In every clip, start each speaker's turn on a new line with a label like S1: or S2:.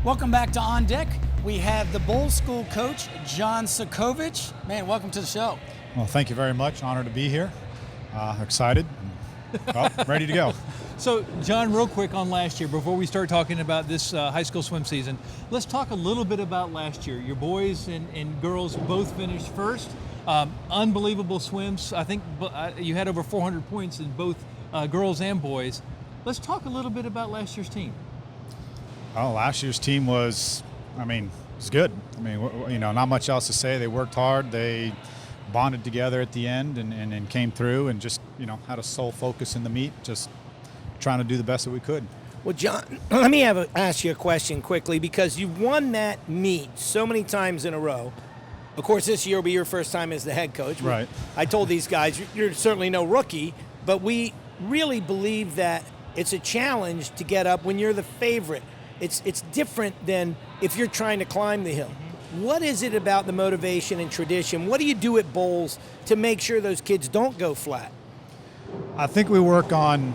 S1: Welcome back to On Deck. We have the Bolles Coach Jon Sakovich. Man, welcome to the show.
S2: Well, thank you very much. Honored to be here. Excited. Well, ready to go.
S3: So, John, real quick on last year, before we start talking about this high school swim season, let's talk a little bit about last year. Your boys and girls both finished first. Unbelievable swims. I think you had over 400 points in both girls and boys. Let's talk a little bit about last year's team.
S2: Oh, last year's team was good. Not much else to say. They worked hard. They bonded together at the end and came through and just, had a sole focus in the meet, just trying to do the best that we could.
S4: Well, John, let me ask you a question quickly, because you've won that meet so many times in a row. Of course, this year will be your first time as the head coach.
S2: Right.
S4: I told these guys, you're certainly no rookie, but we really believe that it's a challenge to get up when you're the favorite. It's different than if you're trying to climb the hill. What is it about the motivation and tradition? What do you do at Bolles to make sure those kids don't go flat?
S2: I think we work on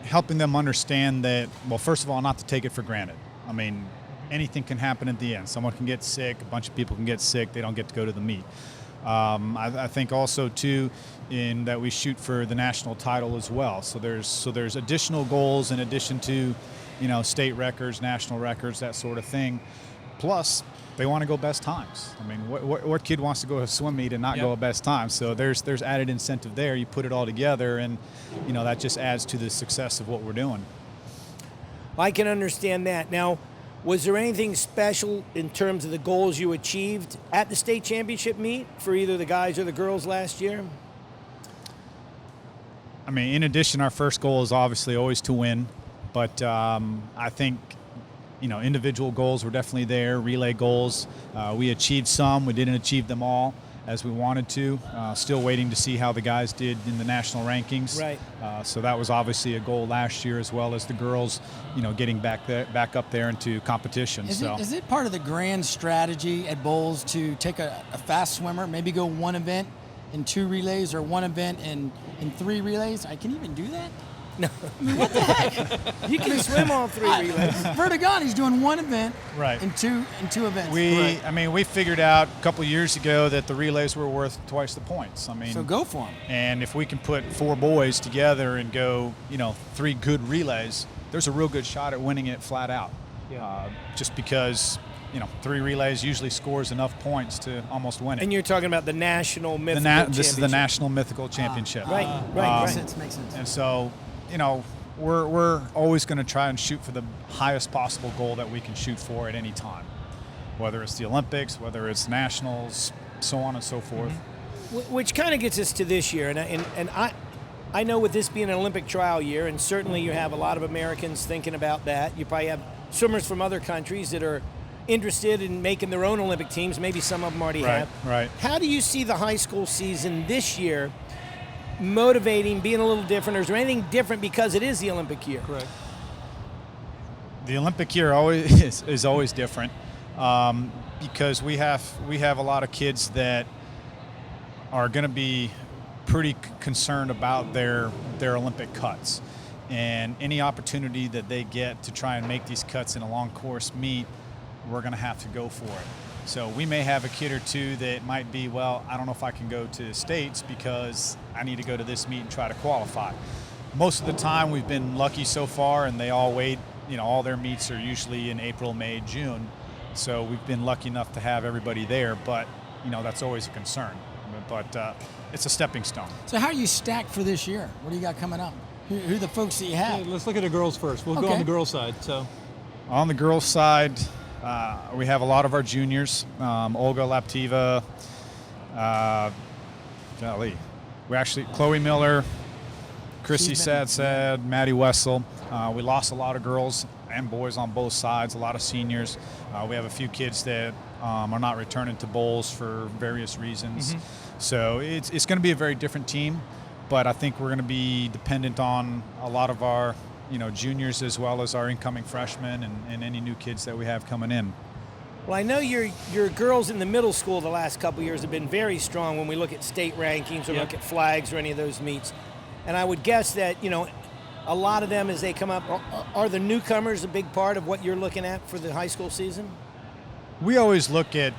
S2: helping them understand that, well, first of all, not to take it for granted. Anything can happen at the end. Someone can get sick, a bunch of people can get sick, they don't get to go to the meet. I think also, too, in that we shoot for the national title as well. So there's additional goals in addition to, state records, national records, that sort of thing. Plus, they want to go best times. What kid wants to go to a swim meet and not go a best time? So there's added incentive there. You put it all together, and that just adds to the success of what we're doing.
S4: I can understand that. Now, was there anything special in terms of the goals you achieved at the state championship meet for either the guys or the girls last year?
S2: In addition, our first goal is obviously always to win. But I think, individual goals were definitely there, relay goals. We achieved some. We didn't achieve them all as we wanted to. Still waiting to see how the guys did in the national rankings.
S4: Right.
S2: So that was obviously a goal last year, as well as the girls, getting back up there into competition.
S1: Is it part of the grand strategy at Bolles to take a fast swimmer, maybe go one event in 2 relays or one event in 3 relays? I can even do that?
S4: No.
S1: What the heck?
S4: You can swim all 3 relays.
S1: Vertigoni's doing one event
S2: right.
S1: in two events.
S2: We figured out a couple years ago that the relays were worth twice the points.
S1: So go for them.
S2: And if we can put 4 boys together and go, 3 good relays, there's a real good shot at winning it flat out.
S3: Yeah.
S2: Just because 3 relays usually scores enough points to almost win it.
S4: And you're talking about the National Mythical Championship.
S2: This is the National Mythical Championship.
S4: Right.
S1: Makes sense.
S2: And so, we're always going to try and shoot for the highest possible goal that we can shoot for at any time, whether it's the Olympics, whether it's nationals, so on and so forth.
S4: Mm-hmm. Which kind of gets us to this year, and I know with this being an Olympic trial year, and certainly you have a lot of Americans thinking about that. You probably have swimmers from other countries that are interested in making their own Olympic teams. Maybe some of them already have.
S2: Right.
S4: How do you see the high school season this year motivating, being a little different, or is there anything different because it is the Olympic year?
S3: Correct.
S2: The Olympic year is always different because we have a lot of kids that are going to be pretty concerned about their Olympic cuts, and any opportunity that they get to try and make these cuts in a long course meet, we're going to have to go for it. So we may have a kid or two that might be, well, I don't know if I can go to states because I need to go to this meet and try to qualify. Most of the time we've been lucky so far, and they all wait, all their meets are usually in April, May, June. So we've been lucky enough to have everybody there, but that's always a concern. But it's a stepping stone.
S1: So how are you stacked for this year? What do you got coming up? Who are the folks that you have?
S3: Hey, let's look at the girls first. We'll go on the girls' side. So,
S2: on the girls' side, we have a lot of our juniors, Olga Laptiva, Chloe Miller, Chrissy Sad, Maddie Wessel. We lost a lot of girls and boys on both sides, a lot of seniors. We have a few kids that are not returning to Bolles for various reasons. Mm-hmm. So it's going to be a very different team, but I think we're going to be dependent on a lot of our juniors as well as our incoming freshmen and any new kids that we have coming in.
S4: Well, I know your girls in the middle school the last couple of years have been very strong when we look at state rankings or look at flags or any of those meets. And I would guess that, a lot of them as they come up, are the newcomers a big part of what you're looking at for the high school season?
S2: We always look at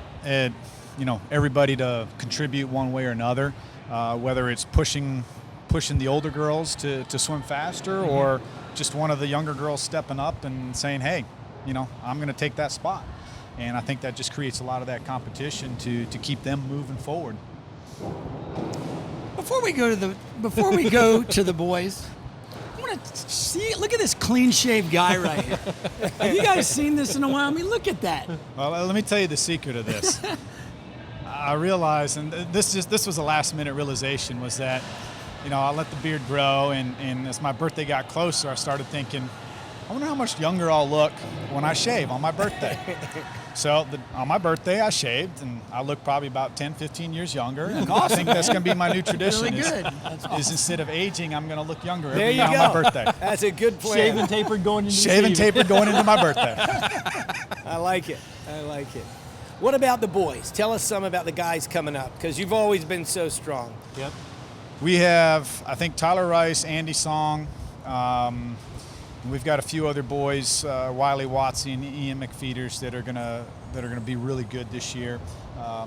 S2: everybody to contribute one way or another, whether it's pushing the older girls to swim faster, or just one of the younger girls stepping up and saying, hey, I'm going to take that spot. And I think that just creates a lot of that competition to keep them moving forward.
S1: Before we go to the boys, I want to see. Look at this clean-shaved guy right here. Have you guys seen this in a while? I mean, look at that.
S2: Well, let me tell you the secret of this. I realized, and this was a last-minute realization, was that I let the beard grow, and as my birthday got closer, I started thinking, I wonder how much younger I'll look when I shave on my birthday. So on my birthday, I shaved, and I look probably about 10, 15 years younger. And I think that's going to be my new tradition.
S1: Really good.
S2: Is instead of aging, I'm going to look younger
S4: There
S2: every
S4: you
S2: year
S4: go.
S2: on my birthday.
S4: That's a good plan.
S3: Shaven tapered going into
S2: Shaven tapered going into my birthday.
S4: I like it. What about the boys? Tell us some about the guys coming up, because you've always been so strong.
S3: Yep.
S2: We have, I think, Tyler Rice, Andy Song. We've got a few other boys, Wiley Watsy and Ian McFeeters, that are gonna be really good this year.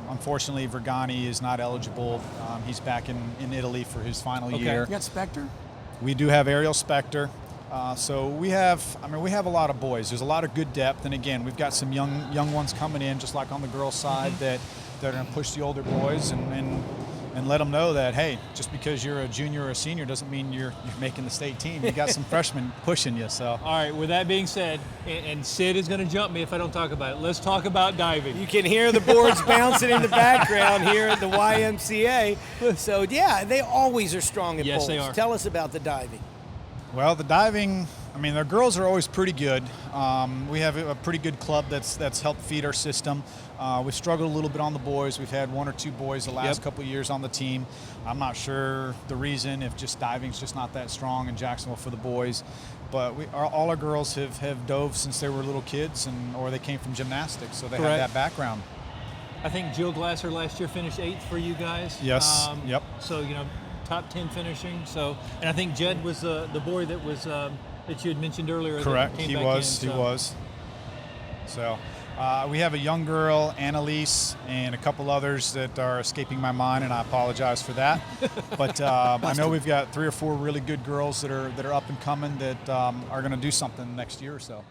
S2: Unfortunately, Vergani is not eligible. He's back in Italy for his final year.
S1: You got Spectre?
S2: We do have Ariel Spector. So we have a lot of boys. There's a lot of good depth, and again, we've got some young ones coming in, just like on the girls' side, that are going to push the older boys and let them know that, hey, just because you're a junior or a senior doesn't mean you're making the state team. You got some freshmen pushing you. So.
S3: All right. With that being said, and Sid is going to jump me if I don't talk about it. Let's talk about diving.
S4: You can hear the boards bouncing in the background here at the YMCA. So yeah, they always are strong at
S3: Yes,
S4: bowls.
S3: they are.
S4: Tell us about the diving.
S2: Well, the diving, the girls are always pretty good. We have a pretty good club that's helped feed our system. We've struggled a little bit on the boys. We've had one or two boys the last couple of years on the team. I'm not sure the reason, if just diving's just not that strong in Jacksonville for the boys. But all our girls have dove since they were little kids, or they came from gymnastics, so they have that background.
S3: I think Jill Glasser last year finished 8th for you guys.
S2: Yes. Yep.
S3: So top 10 finishing. So, and I think Jed was the boy that was that you had mentioned earlier.
S2: Correct.
S3: That came
S2: He
S3: back
S2: was.
S3: in,
S2: He was. So. We have a young girl, Annalise, and a couple others that are escaping my mind, and I apologize for that. But I know we've got 3 or 4 really good girls that are up and coming that are going to do something next year or so.